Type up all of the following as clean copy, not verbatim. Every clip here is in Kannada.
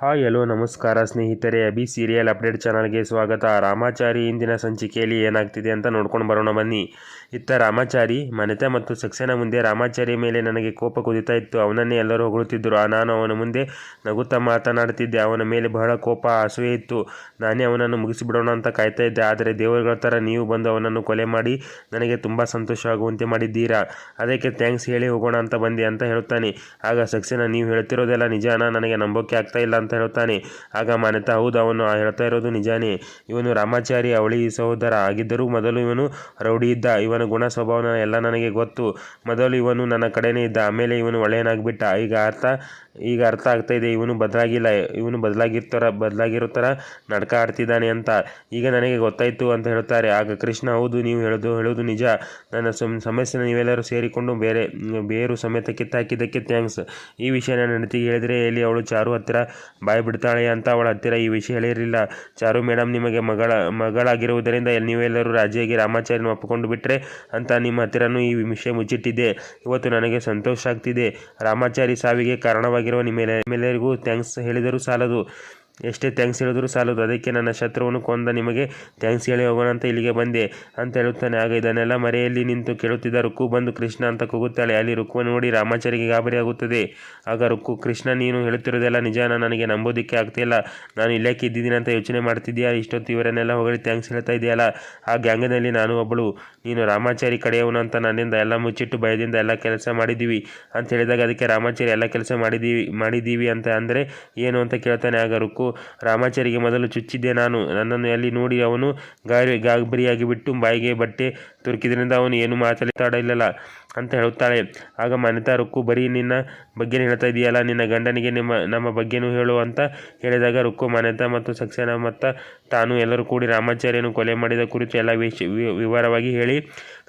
ಹಾಯ್ ಹಲೋ ನಮಸ್ಕಾರ ಸ್ನೇಹಿತರೆ, ಅಭಿ ಸೀರಿಯಲ್ ಅಪ್ಡೇಟ್ ಚಾನಲ್ಗೆ ಸ್ವಾಗತ. ರಾಮಾಚಾರಿ ಇಂದಿನ ಸಂಚಿಕೆಯಲ್ಲಿ ಏನಾಗ್ತಿದೆ ಅಂತ ನೋಡ್ಕೊಂಡು ಬರೋಣ ಬನ್ನಿ. ಇತ್ತ ರಾಮಾಚಾರಿ ಮನೆತ ಮತ್ತು ಸಕ್ಸೇನಾ ಮುಂದೆ ರಾಮಾಚಾರಿ ಮೇಲೆ ನನಗೆ ಕೋಪ ಕುದಿತಾ ಇತ್ತು. ಅವನನ್ನೇ ಎಲ್ಲರೂ ಹೊಗಳುತ್ತಿದ್ದರು. ನಾನು ಅವನ ಮುಂದೆ ನಗುತ್ತಾ ಮಾತನಾಡ್ತಿದ್ದೆ. ಅವನ ಮೇಲೆ ಬಹಳ ಕೋಪ, ಅಸೂಯೆ ಇತ್ತು. ನಾನೇ ಅವನನ್ನು ಮುಗಿಸಿಬಿಡೋಣ ಅಂತ ಕಾಯ್ತಾ ಇದ್ದೆ. ಆದರೆ ದೇವರುಗಳ ಥರ ನೀವು ಬಂದು ಅವನನ್ನು ಕೊಲೆ ಮಾಡಿ ನನಗೆ ತುಂಬ ಸಂತೋಷ ಆಗುವಂತೆ ಮಾಡಿದ್ದೀರಾ. ಅದಕ್ಕೆ ಥ್ಯಾಂಕ್ಸ್ ಹೇಳಿ ಹೋಗೋಣ ಅಂತ ಬಂದೆ ಅಂತ ಹೇಳುತ್ತಾನೆ. ಆಗ ಸಕ್ಸೇನಾ, ನೀವು ಹೇಳ್ತಿರೋದೆಲ್ಲ ನಿಜಾನ? ನನಗೆ ನಂಬೋಕೆ ಆಗ್ತಾ ಇಲ್ಲ ಅಂತ ಹೇಳುತ್ತಾನೆ. ಆಗ ಮಾನ್ಯತಾ, ಹೌದು, ಅವನು ಹೇಳ್ತಾ ಇರೋದು ನಿಜಾನೇ. ಇವನು ರಾಮಾಚಾರಿ ಅವಳಿ ಸಹೋದರ ಆಗಿದ್ದರೂ ಮೊದಲು ಇವನು ರೌಡಿ ಇದ್ದ. ಇವನ ಗುಣ ಸ್ವಭಾವ ಎಲ್ಲ ನನಗೆ ಗೊತ್ತು. ಮೊದಲು ಇವನು ನನ್ನ ಕಡೆನೇ ಇದ್ದ, ಆಮೇಲೆ ಇವನು ಒಳ್ಳೆಯನಾಗ್ಬಿಟ್ಟ. ಈಗ ಅರ್ಥ ಆಗ್ತಾ ಇದೆ, ಇವನು ಬದಲಾಗಿಲ್ಲ. ಇವನು ಬದಲಾಗಿರೋ ಥರ ನಾಟಕ ಆಡ್ತಿದ್ದಾನೆ ಅಂತ ಈಗ ನನಗೆ ಗೊತ್ತಾಯಿತು ಅಂತ ಹೇಳ್ತಾರೆ. ಆಗ ಕೃಷ್ಣ, ಹೌದು, ನೀವು ಹೇಳೋದು ನಿಜ. ನನ್ನ ಸಮಸ್ಯೆನ ನೀವೆಲ್ಲರೂ ಸೇರಿಕೊಂಡು ಬೇರು ಸಮೇತ ಕಿತ್ತಾಕಿದ್ದಕ್ಕೆ ಥ್ಯಾಂಕ್ಸ್. ಈ ವಿಷಯ ನನ್ನ ಹೆಂಡತಿಗೆ ಹೇಳಿದರೆ ಎಲ್ಲಿ ಅವಳು ಚಾರು ಹತ್ತಿರ ಬಾಯಿ ಬಿಡ್ತಾಳೆ ಅಂತ ಅವಳ ಹತ್ತಿರ ಈ ವಿಷಯ ಹೇಳಿರಲಿಲ್ಲ. ಚಾರು ಮೇಡಮ್ ನಿಮಗೆ ಮಗಳಾಗಿರುವುದರಿಂದ ನೀವೆಲ್ಲರೂ ರಾಜಿಯಾಗಿ ರಾಮಾಚಾರಿನ ಒಪ್ಪಿಕೊಂಡು ಬಿಟ್ಟರೆ ಅಂತ ನಿಮ್ಮ ಹತ್ತಿರನೂ ಈ ವಿಷಯ ಮುಚ್ಚಿಟ್ಟಿದ್ದೆ. ಇವತ್ತು ನನಗೆ ಸಂತೋಷ ಆಗ್ತಿದೆ. ರಾಮಾಚಾರಿ ಸಾವಿಗೆ ಕಾರಣವಾಗಿರುವ ನಿಮ್ಮೆಲ್ಲರಿಗೂ ಥ್ಯಾಂಕ್ಸ್ ಹೇಳಿದರೂ ಸಾಲದು. ಎಷ್ಟೇ ಥ್ಯಾಂಕ್ಸ್ ಹೇಳಿದರೂ ಸಾಲದು. ಅದಕ್ಕೆ ನನ್ನ ಶತ್ರುವನ್ನು ಕೊಂದ ನಿಮಗೆ ಥ್ಯಾಂಕ್ಸ್ ಹೇಳಿ ಹೋಗೋಣ ಅಂತ ಇಲ್ಲಿಗೆ ಬಂದೆ ಅಂತ ಹೇಳುತ್ತಾನೆ. ಆಗ ಇದನ್ನೆಲ್ಲ ಮರೆಯಲ್ಲಿ ನಿಂತು ಕೇಳುತ್ತಿದ್ದ ರುಕ್ಕು ಬಂದು ಕೃಷ್ಣ ಅಂತ ಕೂಗುತ್ತಾಳೆ. ಅಲ್ಲಿ ರುಕ್ಕು ನೋಡಿ ರಾಮಾಚಾರಿಗೆ ಗಾಬರಿ ಆಗುತ್ತದೆ. ಆಗ ರುಕ್ಕು, ಕೃಷ್ಣ, ನೀನು ಹೇಳುತ್ತಿರೋದೆಲ್ಲ ನಿಜಾನ? ನನಗೆ ನಂಬೋದಕ್ಕೆ ಆಗ್ತಿಲ್ಲ. ನಾನು ಇಲ್ಲಕ್ಕೆ ಇದ್ದಿದ್ದೀನಿ ಅಂತ ಯೋಚನೆ ಮಾಡ್ತಿದ್ದೀಯಾ? ಇಷ್ಟೊತ್ತು ಇವರನ್ನೆಲ್ಲ ಹೊಗಳಿ ಥ್ಯಾಂಕ್ಸ್ ಹೇಳ್ತಾ ಇದೆಯಲ್ಲ. ಆ ಗ್ಯಾಂಗ್ನಲ್ಲಿ ನಾನು ಒಬ್ಬಳು. ನೀನು ರಾಮಾಚಾರಿ ಕಡೆಯವನು ಅಂತ ನನ್ನಿಂದ ಎಲ್ಲ ಮುಚ್ಚಿಟ್ಟು ಭಯದಿಂದ ಎಲ್ಲ ಕೆಲಸ ಮಾಡಿದ್ದೀವಿ ಅಂತ ಹೇಳಿದಾಗ, ಅದಕ್ಕೆ ರಾಮಾಚಾರಿ ಎಲ್ಲ ಕೆಲಸ ಮಾಡಿದ್ದೀವಿ ಅಂತ ಅಂದರೆ ಏನು ಅಂತ ಕೇಳ್ತಾನೆ. ಆಗ ರುಕ್ಕು, ರಾಮಾಚಾರಿಗೆ ಮೊದಲು ಚುಚ್ಚಿದ್ದೆ ನಾನು. ನನ್ನನ್ನು ಅಲ್ಲಿ ನೋಡಿ ಅವನು ಗಾಬರಿಯಾಗಿ ಬಿಟ್ಟು ಬಾಯಿಗೆ ಬಟ್ಟೆ ತುರುಕಿದ್ರಿಂದ ಅವನು ಏನು ಮಾತಾಡಲಿಲ್ಲ ಅಂತ ಹೇಳುತ್ತಾಳೆ. ಆಗ ಮಾನ್ಯತಾ, ರುಕ್ಕು, ಬರೀ ನಿನ್ನ ಬಗ್ಗೆನೇ ಹೇಳ್ತಾ ಇದೆಯಲ್ಲ, ನಿನ್ನ ಗಂಡನಿಗೆ ನಮ್ಮ ಬಗ್ಗೆನೂ ಹೇಳು ಅಂತ ಹೇಳಿದಾಗ ರುಕ್ಕು, ಮಾನ್ಯತಾ ಮತ್ತು ಸಕ್ಸೇನಾ ಮತ್ತು ತಾನು ಎಲ್ಲರೂ ಕೂಡಿ ರಾಮಾಚಾರಿಯನ್ನು ಕೊಲೆ ಮಾಡಿದ ಕುರಿತು ಎಲ್ಲ ವಿವರವಾಗಿ ಹೇಳಿ,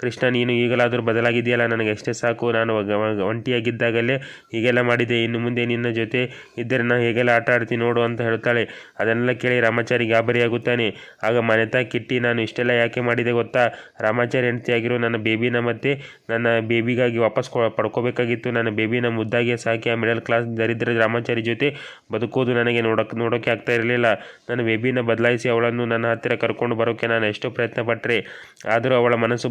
ಕೃಷ್ಣ, ನೀನು ಈಗಲಾದರೂ ಬದಲಾಗಿದೆಯಲ್ಲ, ನನಗೆ ಅಷ್ಟೇ ಸಾಕು. ನಾನು ಒಂಟಿಯಾಗಿದ್ದಾಗಲೇ ಹೀಗೆಲ್ಲ ಮಾಡಿದೆ. ಇನ್ನು ಮುಂದೆ ನಿನ್ನ ಜೊತೆ ಇದ್ದರೆ ನಾನು ಹೇಗೆಲ್ಲ ಆಟ ಆಡ್ತೀನಿ ನೋಡು ಅಂತ ಹೇಳ್ತಾಳೆ. ಅದನ್ನೆಲ್ಲ ಕೇಳಿ ರಾಮಾಚಾರಿ ಗಾಬರಿಯಾಗುತ್ತಾನೆ. ಆಗ ಮಾನ್ಯತಾ, ಕಿಟ್ಟಿ, ನಾನು ಇಷ್ಟೆಲ್ಲ ಯಾಕೆ ಮಾಡಿದೆ ಗೊತ್ತಾ? ರಾಮಾಚಾರಿ ಹೆಂಡತಿಯಾಗಿರೋ ನನ್ನ ಬೇಬಿನ ಮತ್ತೆ ನನ್ನ ಬೇಬಿಗಾಗಿ ವಾಪಸ್ ಪಡ್ಕೋಬೇಕಾಗಿತ್ತು. ನನ್ನ ಬೇಬಿನ ಮುದ್ದಾಗಿ ಸಾಕಿ ಆ ಮಿಡಲ್ ಕ್ಲಾಸ್ ದರಿದ್ರ ರಾಮಾಚಾರಿ ಜೊತೆ ಬದುಕೋದು ನನಗೆ ನೋಡೋಕೆ ಆಗ್ತಾ ಇರಲಿಲ್ಲ. ನನ್ನ ಬೇಬಿನ ಬದಲಾಯಿಸಿ ಅವಳನ್ನು ನನ್ನ ಹತ್ತಿರ ಕರ್ಕೊಂಡು ಬರೋಕ್ಕೆ ನಾನು ಎಷ್ಟೋ ಪ್ರಯತ್ನ ಪಟ್ಟರೆ, ಆದರೂ ಅವಳ ಮನಸ್ಸು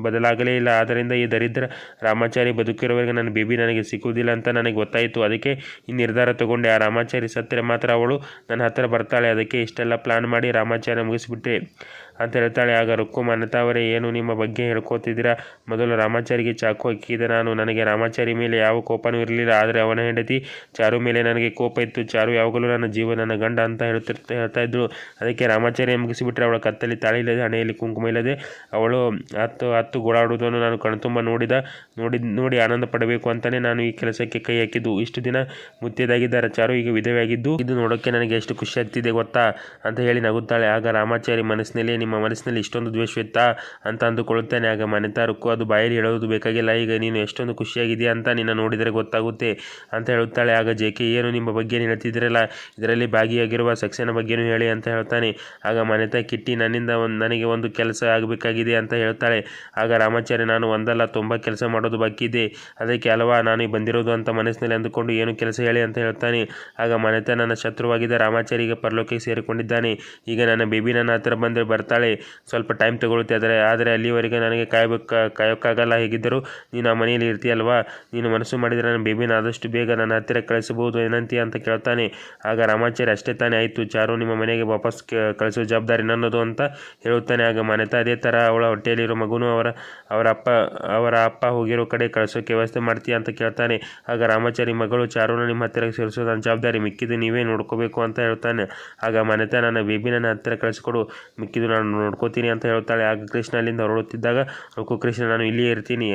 ಬದಲಾಗಲೇ ಇಲ್ಲ. ಆದ್ದರಿಂದ ಈ ದರಿದ್ರ ರಾಮಾಚಾರಿ ಬದುಕಿರೋವರೆಗೆ ನನ್ನ ಬೇಬಿ ನನಗೆ ಸಿಕ್ಕುವುದಿಲ್ಲ ಅಂತ ನನಗೆ ಗೊತ್ತಾಯಿತು. ಅದಕ್ಕೆ ಈ ನಿರ್ಧಾರ ತಗೊಂಡೆ. ಆ ರಾಮಾಚಾರಿ ಸತ್ತರೆ ಮಾತ್ರ ಅವಳು ನನ್ನ ಹತ್ತಿರ ಬರ್ತಾಳೆ. ಅದಕ್ಕೆ ಇಷ್ಟೆಲ್ಲ ಪ್ಲಾನ್ ಮಾಡಿ ರಾಮಾಚಾರಿ ಮುಗಿಸಿಬಿಟ್ಟೆ ಅಂತ ಹೇಳ್ತಾಳೆ. ಆಗ ರುಕ್ಕು, ಮಾನ್ಯತಾ ಅವರೇ, ಏನು ನಿಮ್ಮ ಬಗ್ಗೆ ಹೇಳ್ಕೊತಿದ್ದೀರಾ? ಮೊದಲು ರಾಮಾಚಾರಿಗೆ ಚಾಕು ಹಾಕಿದೆ ನಾನು. ನನಗೆ ರಾಮಾಚಾರಿ ಮೇಲೆ ಯಾವ ಕೋಪನೂ ಇರಲಿಲ್ಲ. ಆದರೆ ಅವನ ಹೆಂಡತಿ ಚಾರು ಮೇಲೆ ನನಗೆ ಕೋಪ ಇತ್ತು. ಚಾರು ಯಾವಾಗಲೂ ನನ್ನ ಜೀವ, ನನ್ನ ಗಂಡ ಅಂತ ಹೇಳ್ತಾ ಇದ್ಳು. ಅದಕ್ಕೆ ರಾಮಾಚಾರಿಯ ಮುಗಿಸಿಬಿಟ್ರೆ ಅವಳ ಕತ್ತಲ್ಲಿ ತಾಳಿ ಇಲ್ಲದೆ, ಹಣೆಯಲ್ಲಿ ಕುಂಕುಮ ಇಲ್ಲದೆ ಅವಳು ಹತ್ತು ಗೋಳಾಡುವುದನ್ನು ನಾನು ಕಣ್ತುಂಬ ನೋಡಿ ಆನಂದ ಪಡಬೇಕು ಅಂತಲೇ ನಾನು ಈ ಕೆಲಸಕ್ಕೆ ಕೈ ಹಾಕಿದ್ದು. ಇಷ್ಟು ದಿನ ಮುತ್ತಿದಾಗಿದ್ದಾರೆ ಚಾರು, ಈಗ ವಿಧವೆಯಾಗಿದ್ದು ಇದು ನೋಡೋಕ್ಕೆ ನನಗೆ ಎಷ್ಟು ಖುಷಿ ಆಗ್ತಿದೆ ಗೊತ್ತಾ ಅಂತ ಹೇಳಿ ನಗುತ್ತಾಳೆ. ಆಗ ರಾಮಾಚಾರಿ ಮನಸ್ಸಿನಲ್ಲಿ, ನಿಮ್ಮ ಮನಸ್ಸಿನಲ್ಲಿ ಇಷ್ಟೊಂದು ದ್ವೇಷವಿತ್ತಾ ಅಂತ ಅಂದುಕೊಳ್ಳುತ್ತಾನೆ. ಆಗ ಮಾನ್ಯತಾ, ರುಕ್ಕು, ಅದು ಬಾಯಲ್ಲಿ ಹೇಳೋದು ಬೇಕಾಗಿಲ್ಲ. ಈಗ ನೀನು ಎಷ್ಟೊಂದು ಖುಷಿಯಾಗಿದೆಯಾ ಅಂತ ನಿನ್ನ ನೋಡಿದರೆ ಗೊತ್ತಾಗುತ್ತೆ ಅಂತ ಹೇಳುತ್ತಾಳೆ. ಆಗ ಜೆಕೆ, ಏನು ನಿಮ್ಮ ಬಗ್ಗೆ ಹೇಳ್ತಿದ್ದೀರಲ್ಲ, ಇದರಲ್ಲಿ ಭಾಗಿಯಾಗಿರುವ ಸಕ್ಸೇನಾ ಬಗ್ಗೆನೂ ಹೇಳಿ ಅಂತ ಹೇಳ್ತಾನೆ. ಆಗ ಮಾನ್ಯತಾ, ಕಿಟ್ಟಿ, ನನ್ನಿಂದ ನನಗೆ ಒಂದು ಕೆಲಸ ಆಗಬೇಕಾಗಿದೆ ಅಂತ ಹೇಳ್ತಾಳೆ. ಆಗ ರಾಮಾಚಾರಿ, ನಾನು ಒಂದಲ್ಲ ತುಂಬ ಕೆಲಸ ಮಾಡೋದು ಬಾಕಿ ಇದೆ, ಅದಕ್ಕೆ ಅಲ್ವಾ ನಾನು ಬಂದಿರೋದು ಅಂತ ಮನಸ್ಸಿನಲ್ಲಿ ಅಂದುಕೊಂಡು ಏನು ಕೆಲಸ ಹೇಳಿ ಅಂತ ಹೇಳ್ತಾನೆ. ಆಗ ಮಾನ್ಯತಾ, ನನ್ನ ಶತ್ರುವಾಗಿದ್ದ ರಾಮಾಚಾರಿಗೆ ಪರಲೋಕಕ್ಕೆ ಸೇರಿಕೊಂಡಿದ್ದಾನೆ. ಈಗ ನನ್ನ ಬೇಬಿ ನನ್ನ ಹತ್ತಿರ ಬಂದರೆ ಬರ್ತಾಳೆ. ಸ್ವಲ್ಪ ಟೈಮ್ ತಗೊಳುತ್ತೆ, ಆದರೆ ಅಲ್ಲಿವರೆಗೆ ನನಗೆ ಕಾಯೋಕ್ಕಾಗಲ್ಲ. ಹೇಗಿದ್ದರೂ ನೀನು ಆ ಮನೆಯಲ್ಲಿ ಇರ್ತೀಯಲ್ವಾ? ನೀನು ಮನಸ್ಸು ಮಾಡಿದರೆ ನನ್ನ ಬೇಬಿನ ಆದಷ್ಟು ಬೇಗ ನನ್ನ ಹತ್ತಿರ ಕಳಿಸಬಹುದು ಏನಂತೀಯ ಅಂತ ಕೇಳ್ತಾನೆ. ಆಗ ರಾಮಾಚಾರಿ, ಅಷ್ಟೇ ತಾನೇ, ಆಯಿತು, ಚಾರು ನಿಮ್ಮ ಮನೆಗೆ ವಾಪಸ್ ಕಳಿಸೋ ಜವಾಬ್ದಾರಿ ನನ್ನದು ಅಂತ ಹೇಳುತ್ತಾನೆ. ಆಗ ಮಾನ್ಯತಾ, ಅದೇ ಥರ ಅವಳ ಹೊಟ್ಟೆಯಲ್ಲಿರೋ ಮಗುನು ಅವರ ಅಪ್ಪ ಹೋಗಿರೋ ಕಡೆ ಕಳಿಸೋಕ್ಕೆ ವ್ಯವಸ್ಥೆ ಮಾಡ್ತೀಯ ಅಂತ ಕೇಳ್ತಾನೆ. ಆಗ ರಾಮಾಚಾರಿ, ಮಗಳು ಚಾರುನ ನಿಮ್ಮ ಹತ್ತಿರ ಸೇರಿಸೋದು ನನ್ನ ಜವಾಬ್ದಾರಿ, ಮಿಕ್ಕಿದ್ದು ನೀವೇ ನೋಡ್ಕೋಬೇಕು ಅಂತ ಹೇಳ್ತಾನೆ. ಆಗ ಮಾನ್ಯತಾ, ನನ್ನ ಬೇಬಿ ನನ್ನ ಹತ್ತಿರ ಕಳಿಸ್ಕೊಡು, ಮಿಕ್ಕಿದ್ದು ನಾನು ನೋಡ್ಕೋತೀನಿ ಅಂತ ಹೇಳ್ತಾಳೆ. ಆಗ ಕೃಷ್ಣ ಅಲ್ಲಿಂದ ಹೊರಡುತ್ತಿದ್ದಾಗ ರುಕ್ಕು, ಕೃಷ್ಣ, ನಾನು ಇಲ್ಲಿಯೇ ಇರ್ತೀನಿ,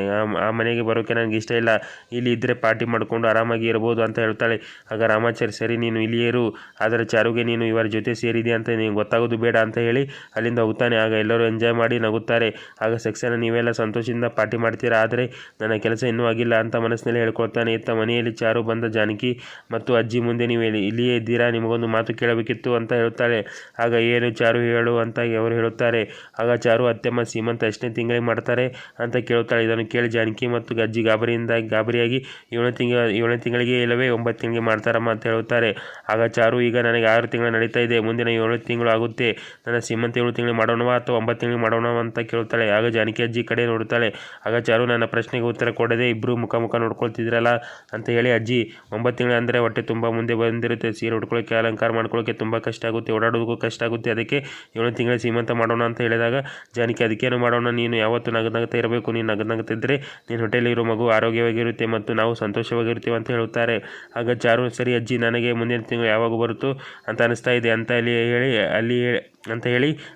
ಆ ಮನೆಗೆ ಬರೋಕ್ಕೆ ನನಗೆ ಇಷ್ಟ ಇಲ್ಲ. ಇಲ್ಲಿ ಇದ್ದರೆ ಪಾರ್ಟಿ ಮಾಡಿಕೊಂಡು ಆರಾಮಾಗಿ ಇರ್ಬೋದು ಅಂತ ಹೇಳ್ತಾಳೆ. ಆಗ ರಾಮಾಚಾರಿ, ಸರಿ, ನೀನು ಇಲ್ಲಿಯೇ ಇರು, ಆದರೆ ಚಾರುಗೆ ನೀನು ಇವರ ಜೊತೆ ಸೇರಿದೆ ಅಂತ ನೀನು ಗೊತ್ತಾಗೋದು ಬೇಡ ಅಂತ ಹೇಳಿ ಅಲ್ಲಿಂದ ಹೋಗ್ತಾನೆ. ಆಗ ಎಲ್ಲರೂ ಎಂಜಾಯ್ ಮಾಡಿ ನಗುತ್ತಾರೆ. ಆಗ ಸಕ್ಸೇನಾ, ನೀವೆಲ್ಲ ಸಂತೋಷದಿಂದ ಪಾರ್ಟಿ ಮಾಡ್ತೀರಾ, ಆದರೆ ನನ್ನ ಕೆಲಸ ಇನ್ನೂ ಆಗಿಲ್ಲ ಅಂತ ಮನಸ್ಸಿನಲ್ಲಿ ಹೇಳ್ಕೊಳ್ತಾನೆ. ಇತ್ತ ಮನೆಯಲ್ಲಿ ಚಾರು ಬಂದ ಜಾನಕಿ ಮತ್ತು ಅಜ್ಜಿ ಮುಂದೆ, ನೀವು ಇಲ್ಲಿಯೇ ಇದ್ದೀರಾ, ನಿಮಗೊಂದು ಮಾತು ಕೇಳಬೇಕಿತ್ತು ಅಂತ ಹೇಳ್ತಾಳೆ. ಆಗ ಏನು ಚಾರು, ಹೇಳು ಅಂತ ಅವರು ಹೇಳುತ್ತಾರೆ. ಆಗ ಚಾರು ಅತ್ತೆಮ್ಮ ಸೀಮಂತ ಎಷ್ಟನೇ ತಿಂಗಳಿಗೆ ಮಾಡ್ತಾರೆ ಅಂತ ಕೇಳುತ್ತಾಳೆ. ಇದನ್ನು ಕೇಳಿ ಜಾನಕಿ ಮತ್ತು ಅಜ್ಜಿ ಗಾಬರಿಯಾಗಿ 7ನೇ ತಿಂಗಳಿಗೆ ಇಲ್ಲವೇ 9 ತಿಂಗಳಿಗೆ ಮಾಡ್ತಾರಮ್ಮ ಅಂತ ಹೇಳುತ್ತಾರೆ. ಆಗ ಚಾರು, ಈಗ ನನಗೆ 6 ತಿಂಗಳು ನಡೀತಾ ಇದೆ, ಮುಂದಿನ 7 ತಿಂಗಳು ಆಗುತ್ತೆ, ನನ್ನ ಸೀಮಂತ 7 ತಿಂಗಳಿಗೆ ಮಾಡೋಣವಾ ಅಥವಾ 9 ತಿಂಗಳಿಗೆ ಮಾಡೋಣವಾ ಅಂತ ಕೇಳುತ್ತಾಳೆ. ಆಗ ಜಾನಕಿ ಅಜ್ಜಿ ಕಡೆ ನೋಡುತ್ತಾಳೆ. ಆಗ ಚಾರು, ನನ್ನ ಪ್ರಶ್ನೆಗೆ ಉತ್ತರ ಕೊಡದೆ ಇಬ್ಬರು ಮುಖ ನೋಡ್ಕೊಳ್ತಿದ್ರಲ್ಲ ಅಂತ ಹೇಳಿ, ಅಜ್ಜಿ 9 ತಿಂಗಳು ಅಂದರೆ ಹೊಟ್ಟೆ ತುಂಬ ಮುಂದೆ ಬಂದಿರುತ್ತೆ, ಸೀರೆ ಉಟ್ಕೊಳ್ಳೋಕ್ಕೆ ಅಲಂಕಾರ ಮಾಡ್ಕೊಳ್ಳೋಕ್ಕೆ ತುಂಬ ಕಷ್ಟ ಆಗುತ್ತೆ, ಓಡಾಡೋದಕ್ಕೂ ಕಷ್ಟ ಆಗುತ್ತೆ, ಅದಕ್ಕೆ 7 ತಿಂಗಳ ಸೀಮಂತ ಮಾಡೋಣ ಅಂತ ಹೇಳಿದಾಗ ಜಾನಕಿ, ಅದಕ್ಕೇನು ಮಾಡೋಣ, ನೀನು ಯಾವತ್ತೂ ನಗನಗ್ತಾ ಇರಬೇಕು, ನೀನು ನಗನಗ್ತಾ ಇದ್ದರೆ ನಿನ್ನ ಹೊಟ್ಟೆಯಲ್ಲಿರೋ ಮಗು ಆರೋಗ್ಯವಾಗಿರುತ್ತೆ ಮತ್ತು ನಾವು ಸಂತೋಷವಾಗಿರ್ತೀವಿ ಅಂತ ಹೇಳುತ್ತಾರೆ. ಆಗ ಚಾರು, ಸರಿ ಅಜ್ಜಿ, ನನಗೆ ಮುಂದಿನ ತಿಂಗಳು ಯಾವಾಗ ಬರುತ್ತೋ ಅಂತ ಅನಿಸ್ತಾ ಇದೆ ಅಂತ ಹೇಳಿ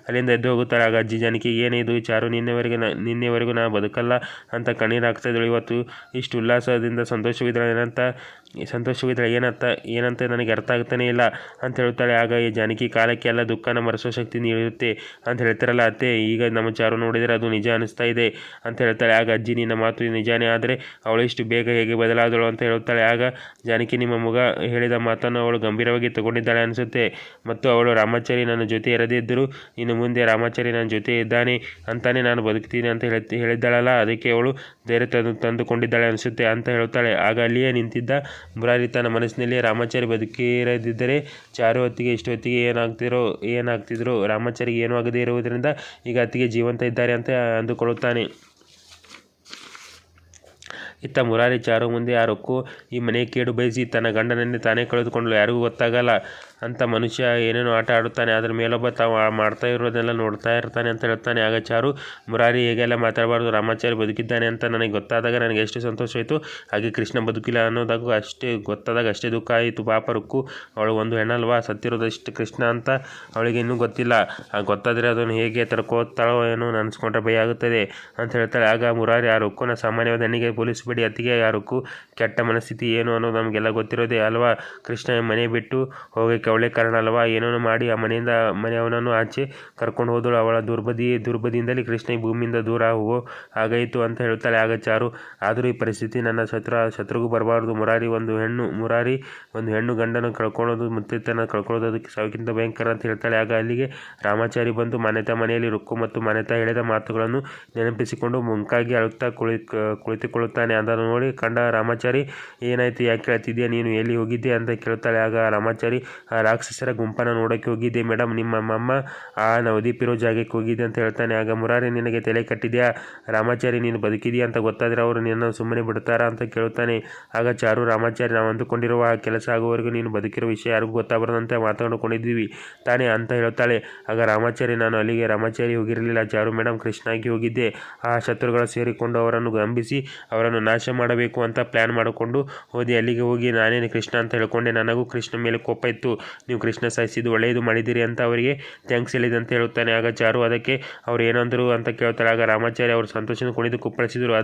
ಅಲ್ಲಿಂದ ಎದ್ದು ಹೋಗುತ್ತಾರೆ. ಆಗ ಅಜ್ಜಿ ಜಾನಕಿ, ಏನಿದು ಚಾರು, ನಿನ್ನೆವರೆಗೂ ನಾ ಬದುಕಲ್ಲ ಅಂತ ಕಣ್ಣೀರು ಹಾಕ್ತಾ ಇದ್ದಳು, ಇವತ್ತು ಇಷ್ಟು ಉಲ್ಲಾಸದಿಂದ ಸಂತೋಷವಿದ್ದಾಳೆ ಏನಂತ ನನಗೆ ಅರ್ಥ ಆಗ್ತಾನೆ ಇಲ್ಲ ಅಂತ ಹೇಳ್ತಾಳೆ. ಆಗ ಈ ಜಾನಕಿ, ಕಾಲಕ್ಕೆ ಎಲ್ಲ ದುಃಖನ ಮರೆಸೋ ಶಕ್ತಿ ನೀಡುತ್ತೆ ಅಂತ ಹೇಳ್ತಾರಲ್ಲ ಅತ್ತೆ, ಈಗ ನಮ್ಮ ಚಾರು ನೋಡಿದರೆ ಅದು ನಿಜ ಅನಿಸ್ತಾ ಇದೆ ಅಂತ ಹೇಳ್ತಾಳೆ. ಆಗ ಅಜ್ಜಿ, ನಿನ್ನ ಮಾತು ನಿಜಾನೇ, ಆದರೆ ಅವಳು ಇಷ್ಟು ಬೇಗ ಹೇಗೆ ಬದಲಾದಳು ಅಂತ ಹೇಳ್ತಾಳೆ. ಆಗ ಜಾನಕಿ, ನಿಮ್ಮ ಮಗ ಹೇಳಿದ ಮಾತನ್ನು ಅವಳು ಗಂಭೀರವಾಗಿ ತಗೊಂಡಿದ್ದಾಳೆ ಅನಿಸುತ್ತೆ ಮತ್ತು ಅವಳು ರಾಮಾಚಾರಿ ನನ್ನ ಜೊತೆ ಇರದೇ ಇದ್ದರೂ ಇನ್ನು ಮುಂದೆ ರಾಮಾಚಾರಿ ನನ್ನ ಜೊತೆ ಇದ್ದಾನೆ ಅಂತಾನೆ ನಾನು ಬದುಕ್ತೀನಿ ಅಂತ ಹೇಳಿದ್ದಾಳಲ್ಲ, ಅದಕ್ಕೆ ಅವಳು ಧೈರ್ಯ ತಂದುಕೊಂಡಿದ್ದಾಳೆ ಅನಿಸುತ್ತೆ ಅಂತ ಹೇಳ್ತಾಳೆ. ಆಗ ಅಲ್ಲಿಯೇ ನಿಂತಿದ್ದ ಮುರಾರಿ ತನ್ನ ಮನಸ್ಸಿನಲ್ಲಿ, ರಾಮಾಚಾರಿ ಬದುಕಿರದಿದ್ದರೆ ಚಾರು ಅತ್ತಿಗೆ ಇಷ್ಟೊತ್ತಿಗೆ ಏನಾಗ್ತಿದ್ರು, ರಾಮಾಚಾರಿಗೆ ಏನೂ ಆಗದೇ ಇರುವುದರಿಂದ ಈಗ ಅತ್ತಿಗೆ ಜೀವಂತ ಇದ್ದಾರೆ ಅಂತ ಅಂದುಕೊಳ್ಳುತ್ತಾನೆ. ಇತ್ತ ಮುರಾರಿ ಚಾರು ಮುಂದೆ, ಆ ರೊಕ್ಕು ಈ ಮನೆ ಕೇಡು ಬಯಸಿ ತನ್ನ ಗಂಡನನ್ನೇ ತಾನೇ ಕಳೆದುಕೊಂಡಳು, ಯಾರಿಗೂ ಗೊತ್ತಾಗಲ್ಲ ಅಂತ ಮನುಷ್ಯ ಏನೇನೋ ಆಟ ಆಡುತ್ತಾನೆ, ಅದರ ಮೇಲೊಬ್ಬ ತಾವು ಮಾಡ್ತಾ ಇರೋದನ್ನೆಲ್ಲ ನೋಡ್ತಾ ಇರ್ತಾನೆ ಅಂತ ಹೇಳ್ತಾನೆ. ಆಗ ಚಾರು, ಮುರಾರಿ ಹೇಗೆಲ್ಲ ಮಾತಾಡಬಾರ್ದು, ರಾಮಾಚಾರಿ ಬದುಕಿದ್ದಾನೆ ಅಂತ ನನಗೆ ಗೊತ್ತಾದಾಗ ನನಗೆ ಎಷ್ಟು ಸಂತೋಷವಾಯಿತು, ಹಾಗೆ ಕೃಷ್ಣ ಬದುಕಿಲ್ಲ ಅನ್ನೋದಾಗೂ ಗೊತ್ತಾದಾಗ ಅಷ್ಟೇ ದುಃಖ ಆಯಿತು. ಪಾಪ ರೊಕ್ಕು, ಅವಳು ಒಂದು ಹೆಣ್ಣಲ್ವಾ, ಸತ್ತಿರೋದಷ್ಟು ಕೃಷ್ಣ ಅಂತ ಅವಳಿಗೆ ಇನ್ನೂ ಗೊತ್ತಿಲ್ಲ, ಗೊತ್ತಾದರೆ ಅದನ್ನು ಹೇಗೆ ತಡ್ಕೋತಾಳೋ ಏನೋ ಅನಿಸ್ಕೊಂಡ್ರೆ ಭಯ ಆಗುತ್ತದೆ ಅಂತ ಹೇಳ್ತಾಳೆ. ಆಗ ಮುರಾರಿ, ಆ ರೊಕ್ಕುನ ಸಾಮಾನ್ಯವಾದ ಹೆಣ್ಣಿಗೆ ಹೋಲಿಸಬೇಡಿ ಅತ್ತಿಗೆ, ಆ ರೊಕ್ಕು ಕೆಟ್ಟ ಮನಸ್ಥಿತಿ ಏನು ಅನ್ನೋದು ನಮಗೆಲ್ಲ ಗೊತ್ತಿರೋದೇ ಅಲ್ವಾ, ಕೃಷ್ಣ ಮನೆ ಬಿಟ್ಟು ಹೋಗೋಕ್ಕೆ ಅವಳೇ ಕಾರಣ ಅಲ್ವಾ, ಏನೇನೋ ಮಾಡಿ ಆ ಮನೆಯವನನ್ನು ಆಚೆ ಕರ್ಕೊಂಡು ಹೋದಳು, ಅವಳ ದುರ್ಬದಿಯಿಂದಲೇ ಕೃಷ್ಣ ಈ ಭೂಮಿಯಿಂದ ದೂರ ಆಗಾಯಿತು ಅಂತ ಹೇಳ್ತಾಳೆ. ಆಗ ಚಾರು, ಆದರೂ ಈ ಪರಿಸ್ಥಿತಿ ನನ್ನ ಶತ್ರುಗೂ ಬರಬಾರ್ದು, ಮುರಾರಿ ಒಂದು ಹೆಣ್ಣು ಗಂಡನ ಕಳ್ಕೊಳ್ಳೋದು ಮುತ್ತಿತನ ಕಳ್ಕೊಳ್ಳೋದು ಅದಕ್ಕೆ ಸಾವಿಗಿಂತ ಭಯಂಕರ ಅಂತ ಹೇಳ್ತಾಳೆ. ಆಗ ಅಲ್ಲಿಗೆ ರಾಮಾಚಾರಿ ಬಂದು ಮನೆಯಲ್ಲಿ ರುಕ್ಕು ಮತ್ತು ಮನೆತ ಹೇಳಿದ ಮಾತುಗಳನ್ನು ನೆನಪಿಸಿಕೊಂಡು ಮುಂಕಾಗಿ ಅಳುತ್ತಾ ಕುಳಿತುಕೊಳ್ಳುತ್ತಾನೆ. ಅದನ್ನು ನೋಡಿ ಕಂಡ ರಾಮಾಚಾರಿ, ಏನಾಯ್ತು, ಯಾಕೆ ಕೇಳ್ತಿದ್ಯಾ, ನೀನು ಎಲ್ಲಿ ಹೋಗಿದ್ದೆ ಅಂತ ಕೇಳ್ತಾಳೆ. ಆಗ ರಾಮಾಚಾರಿ, ಆ ರಾಕ್ಷಸರ ಗುಂಪನ್ನು ನೋಡೋಕ್ಕೆ ಹೋಗಿದ್ದೆ ಮೇಡಮ್, ನಿಮ್ಮ ಅಮ್ಮ ಆ ನವದೀಪ್ ಇರೋ ಜಾಗಕ್ಕೆ ಹೋಗಿದ್ದೆ ಅಂತ ಹೇಳ್ತಾನೆ. ಆಗ ಮುರಾರಿ, ನಿನಗೆ ತಲೆ ಕಟ್ಟಿದ್ಯಾ, ರಾಮಾಚಾರಿ ನೀನು ಬದುಕಿದೆಯಾ ಅಂತ ಗೊತ್ತಾದರೆ ಅವರು ನಿನ್ನ ಸುಮ್ಮನೆ ಬಿಡ್ತಾರಾ ಅಂತ ಕೇಳುತ್ತಾನೆ. ಆಗ ಚಾರು, ರಾಮಾಚಾರಿ, ನಾವು ಅಂದುಕೊಂಡಿರುವ ಆ ಕೆಲಸ ಆಗುವವರೆಗೂ ನೀನು ಬದುಕಿರೋ ವಿಷಯ ಯಾರಿಗೂ ಗೊತ್ತಾಗಬಾರ್ದಂತೆ ಮಾತಾಡಿಕೊಂಡಿದ್ದೀವಿ ತಾನೇ ಅಂತ ಹೇಳ್ತಾಳೆ. ಆಗ ರಾಮಾಚಾರಿ, ನಾನು ಅಲ್ಲಿಗೆ ರಾಮಾಚಾರಿ ಹೋಗಿರಲಿಲ್ಲ ಚಾರು ಮೇಡಮ್, ಕೃಷ್ಣಾಗಿ ಹೋಗಿದ್ದೆ, ಆ ಶತ್ರುಗಳು ಸೇರಿಕೊಂಡು ಅವರನ್ನು ಗಂಬಿಸಿ ಅವರನ್ನು ನಾಶ ಮಾಡಬೇಕು ಅಂತ ಪ್ಲ್ಯಾನ್ ಮಾಡಿಕೊಂಡು ಹೋದೆ, ಅಲ್ಲಿಗೆ ಹೋಗಿ ನಾನೇನು ಕೃಷ್ಣ ಅಂತ ಹೇಳ್ಕೊಂಡೆ, ನನಗೂ ಕೃಷ್ಣ ಮೇಲೆ ಕೋಪ ಇತ್ತು, ನೀವು ಕೃಷ್ಣ ಸಾಯಿಸಿದ್ದು ಒಳ್ಳೆಯದು ಮಾಡಿದ್ದೀರಿ ಅಂತ ಅವರಿಗೆ ಥ್ಯಾಂಕ್ಸ್ ಹೇಳಿದೆ ಅಂತ ಹೇಳುತ್ತಾನೆ. ಆಗ ಚಾರು, ಅದಕ್ಕೆ ಅವ್ರು ಏನಂದರು ಅಂತ ಕೇಳ್ತಾಳೆ. ಆಗ ರಾಮಾಚಾರಿ, ಅವರು ಸಂತೋಷದ ಕುಣಿದು ಕುಪ್ಪಳಿಸಿದರು,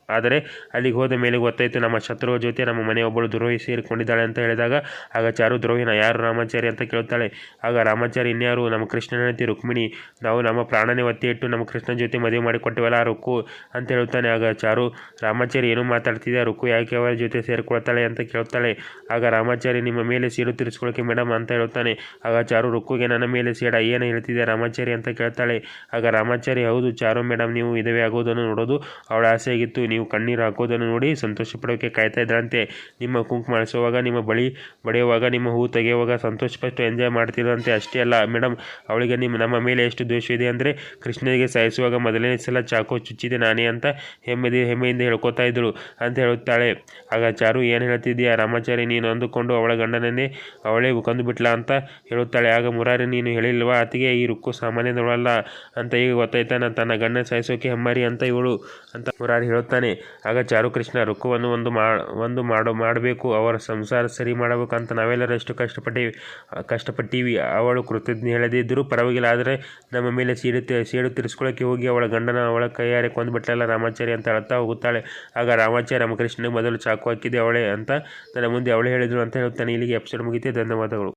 ಆದರೆ ಅಲ್ಲಿಗೆ ಹೋದ ಮೇಲೆ ಗೊತ್ತಾಯಿತು ನಮ್ಮ ಶತ್ರುಗಳ ಜೊತೆ ನಮ್ಮ ಮನೆಯೊಬ್ಬಳು ದ್ರೋಹಿ ಸೇರಿಕೊಂಡಿದ್ದಾಳೆ ಅಂತ ಹೇಳಿದಾಗ, ಆಗ ಚಾರು, ದ್ರೋಹಿನ ಯಾರು ರಾಮಾಚಾರಿ ಅಂತ ಕೇಳ್ತಾಳೆ. ಆಗ ರಾಮಾಚಾರಿ, ಇನ್ಯಾರು, ನಮ್ಮ ಕೃಷ್ಣನ ಹೆಂಡತಿ ರುಕ್ಮಿಣಿ, ನಾವು ನಮ್ಮ ಪ್ರಾಣನೇ ಒತ್ತಿ ಇಟ್ಟು ನಮ್ಮ ಕೃಷ್ಣನ ಜೊತೆ ಮದುವೆ ಮಾಡಿಕೊಟ್ಟೆವಲ್ಲ ಆ ರುಕ್ಕು ಅಂತ ಹೇಳ್ತಾನೆ. ಆಗ ಚಾರು, ರಾಮಾಚಾರಿ ಏನೂ ಮಾತಾಡ್ತಿದ್ದೆ, ರುಕ್ಕು ಯಾಕೆ ಅವರ ಜೊತೆ ಸೇರಿಕೊಳ್ತಾಳೆ ಅಂತ ಕೇಳ್ತಾಳೆ. ಆಗ ರಾಮಾಚಾರಿ, ನಿಮ್ಮ ಮೇಲೆ ಸೇಡು ತೀರಿಸ್ಕೊಳ್ಳೋಕೆ ಮೇಡಮ್ ಅಂತ ಹೇಳ್ತಾನೆ. ಆಗ ಚಾರು, ರುಕ್ಕುಗೆ ನನ್ನ ಮೇಲೆ ಸೇಡ, ಏನು ಹೇಳ್ತಿದ್ದೆ ರಾಮಾಚಾರಿ ಅಂತ ಕೇಳ್ತಾಳೆ. ಆಗ ರಾಮಾಚಾರಿ, ಹೌದು ಚಾರು ಮೇಡಮ್, ನೀವು ವಿಧವೆ ಆಗೋದನ್ನು ನೋಡೋದು ಅವಳ ಆಸೆಯಾಗಿತ್ತು, ನೀವು ಕಣ್ಣೀರು ಹಾಕೋದನ್ನು ನೋಡಿ ಸಂತೋಷ ಪಡೋಕ್ಕೆ ಕಾಯ್ತಾ ಇದ್ರಂತೆ, ನಿಮ್ಮ ಕುಂಕುಮ ಅಳಿಸುವಾಗ, ನಿಮ್ಮ ಬಳಿ ಬಡಿಯುವಾಗ, ನಿಮ್ಮ ಹೂ ತೆಗೆಯುವಾಗ ಸಂತೋಷಪಟ್ಟು ಎಂಜಾಯ್ ಮಾಡ್ತಿದ್ರಂತೆ. ಅಷ್ಟೇ ಅಲ್ಲ ಮೇಡಮ್, ಅವಳಿಗೆ ನಮ್ಮ ಮೇಲೆ ಎಷ್ಟು ದ್ವೇಷವಿದೆ ಅಂದರೆ ಕೃಷ್ಣನಿಗೆ ಸಾಯಿಸುವಾಗ ಮೊದಲನೇ ಸಲ ಚಾಕು ಚುಚ್ಚಿದೆ ನಾನೇ ಅಂತ ಹೆಮ್ಮೆಯಿಂದ ಹೇಳ್ಕೊತಾ ಇದ್ದಳು ಅಂತ ಹೇಳುತ್ತಾಳೆ. ಆಗ ಚಾರು, ಏನು ಹೇಳ್ತಿದ್ದೀಯಾ ರಾಮಾಚಾರಿ, ನೀನು ಅಂದುಕೊಂಡು ಅವಳ ಗಂಡನನ್ನೇ ಅವಳೇ ಕೊಂದು ಬಿಟ್ಲ ಅಂತ ಹೇಳುತ್ತಾಳೆ. ಆಗ ಮುರಾರಿ, ನೀನು ಹೇಳಿಲ್ವಾ ಆತಿಗೆ ಈ ರುಕ್ಕು ಸಾಮಾನ್ಯದವಳಲ್ಲ ಅಂತ ಈಗ ಗೊತ್ತಾಯ್ತಾನ, ತನ್ನ ಗಂಡನ ಸಾಯಿಸೋಕೆ ಹೆಮ್ಮಾರಿ ಅಂತ ಇವಳು ಅಂತ ಮುರಾರಿ ಹೇಳುತ್ತಾನೆ. ಆಗ ಚಾರು, ಕೃಷ್ಣ, ರುಕ್ಕುವನ್ನು ಒಂದು ಮಾಡಬೇಕು, ಅವರ ಸಂಸಾರ ಸರಿ ಮಾಡಬೇಕು ಅಂತ ನಾವೆಲ್ಲರೂ ಎಷ್ಟು ಕಷ್ಟಪಟ್ಟೀವಿ, ಅವಳು ಕೃತಜ್ಞ ಹೇಳದೇ ಇದ್ದರೂ ಪರವಾಗಿಲ್ಲ, ಆದರೆ ನಮ್ಮ ಮೇಲೆ ಸೇಡು ತೀರಿಸ್ಕೊಳ್ಳೋಕೆ ಹೋಗಿ ಅವಳ ಗಂಡನ ಅವಳ ಕೈಯಾರೆ ಕೊಂದುಬಿಟ್ಲಲ್ಲ ರಾಮಾಚಾರಿ ಅಂತ ಅಳ್ತಾ ಹೋಗುತ್ತಾಳೆ. ಆಗ ರಾಮಾಚಾರಿ, ರಾಮಕೃಷ್ಣನಿಗೆ ಮೊದಲು ಚಾಕು ಹಾಕಿದೆ ಅವಳೇ ಅಂತ ನನ್ನ ಮುಂದೆ ಅವಳೇ ಹೇಳಿದಳು ಅಂತ ಹೇಳುತ್ತಾನೆ. ಇಲ್ಲಿಗೆ ಎಪಿಸೋಡ್ ಮುಗಿತೆ. ಧನ್ಯವಾದಗಳು.